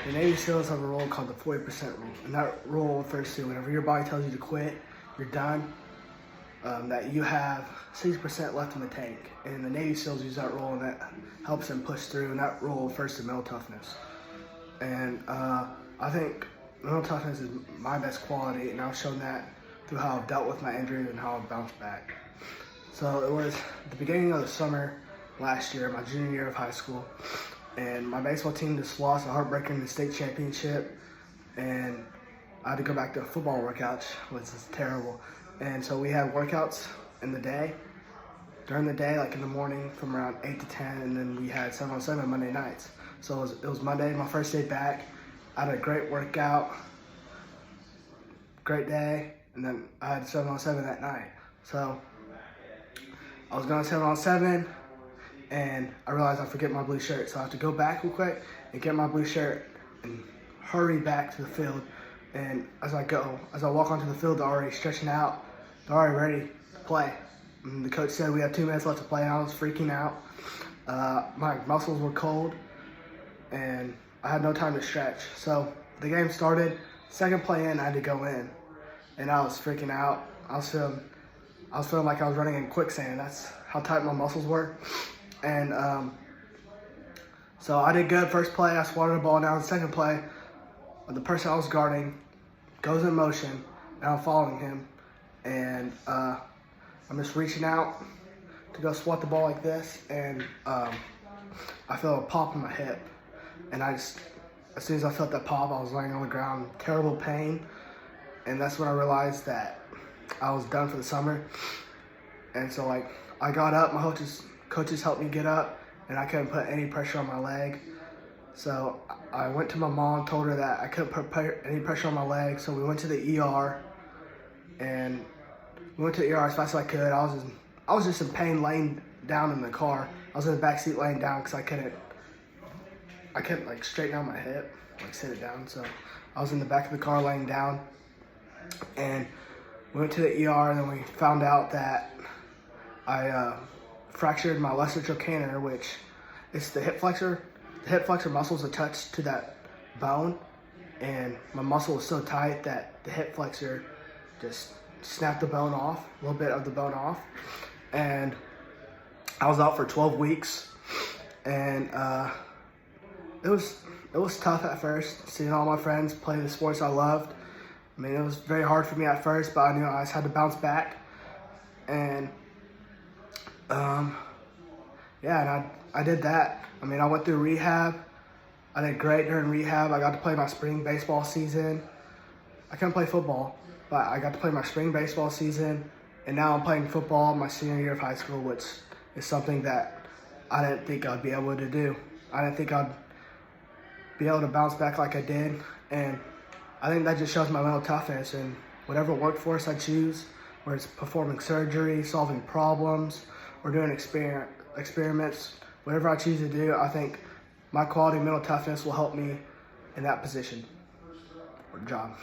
The Navy SEALs have a rule called the 40% rule, and that rule refers to whenever your body tells you to quit, you're done, that you have 60% left in the tank. And the Navy SEALs use that rule, and that helps them push through, and that rule refers to mental toughness. And I think mental toughness is my best quality, and I've shown that through how I've dealt with my injuries and how I've bounced back. So it was the beginning of the summer last year, my junior year of high school, and my baseball team just lost a heartbreaker in the state championship, and I had to go back to a football workout, which is terrible. And so we had workouts in the day, during the day, like in the morning from around 8 to 10, and then we had 7-on-7 Monday nights. So it was Monday, my first day back. I had a great workout, great day, and then I had 7-on-7 that night. So I was going 7-on-7, and I realized I forget my blue shirt. So I have to go back real quick and get my blue shirt and hurry back to the field. And as I walk onto the field, they're already stretching out. They're already ready to play. And the coach said we have 2 minutes left to play, and I was freaking out. My muscles were cold, and I had no time to stretch. So the game started. Second play in, I had to go in, and I was freaking out. I was feeling like I was running in quicksand. That's how tight my muscles were. And so I did good first play. I swatted the ball down. Second play, the person I was guarding goes in motion, and I'm following him. And I'm just reaching out to go swat the ball like this, and I feel a pop in my hip. And as soon as I felt that pop, I was laying on the ground, terrible pain. And that's when I realized that I was done for the summer. And so I got up, my coaches helped me get up, and I couldn't put any pressure on my leg. So I went to my mom, told her that I couldn't put any pressure on my leg. So we went to the ER, and we went to the ER as fast as I could. I was just in pain laying down in the car. I was in the back seat laying down because I couldn't like straighten out my hip, like sit it down. So I was in the back of the car laying down, and we went to the ER, and then we found out that I fractured my lesser trochanter, which is the hip flexor. The hip flexor muscle is attached to that bone, and my muscle was so tight that the hip flexor just snapped the bone off, a little bit of the bone off. And I was out for 12 weeks, and it was tough at first, seeing all my friends play the sports I loved. I mean, it was very hard for me at first, but I knew I just had to bounce back. And and I did that. I mean, I went through rehab. I did great during rehab. I got to play my spring baseball season. I couldn't play football, but I got to play my spring baseball season, and now I'm playing football my senior year of high school, which is something that I didn't think I'd be able to do. I didn't think I'd be able to bounce back like I did, and I think that just shows my mental toughness. And whatever workforce I choose, whether it's performing surgery, solving problems, or doing experiments, whatever I choose to do, I think my quality mental toughness will help me in that position or job.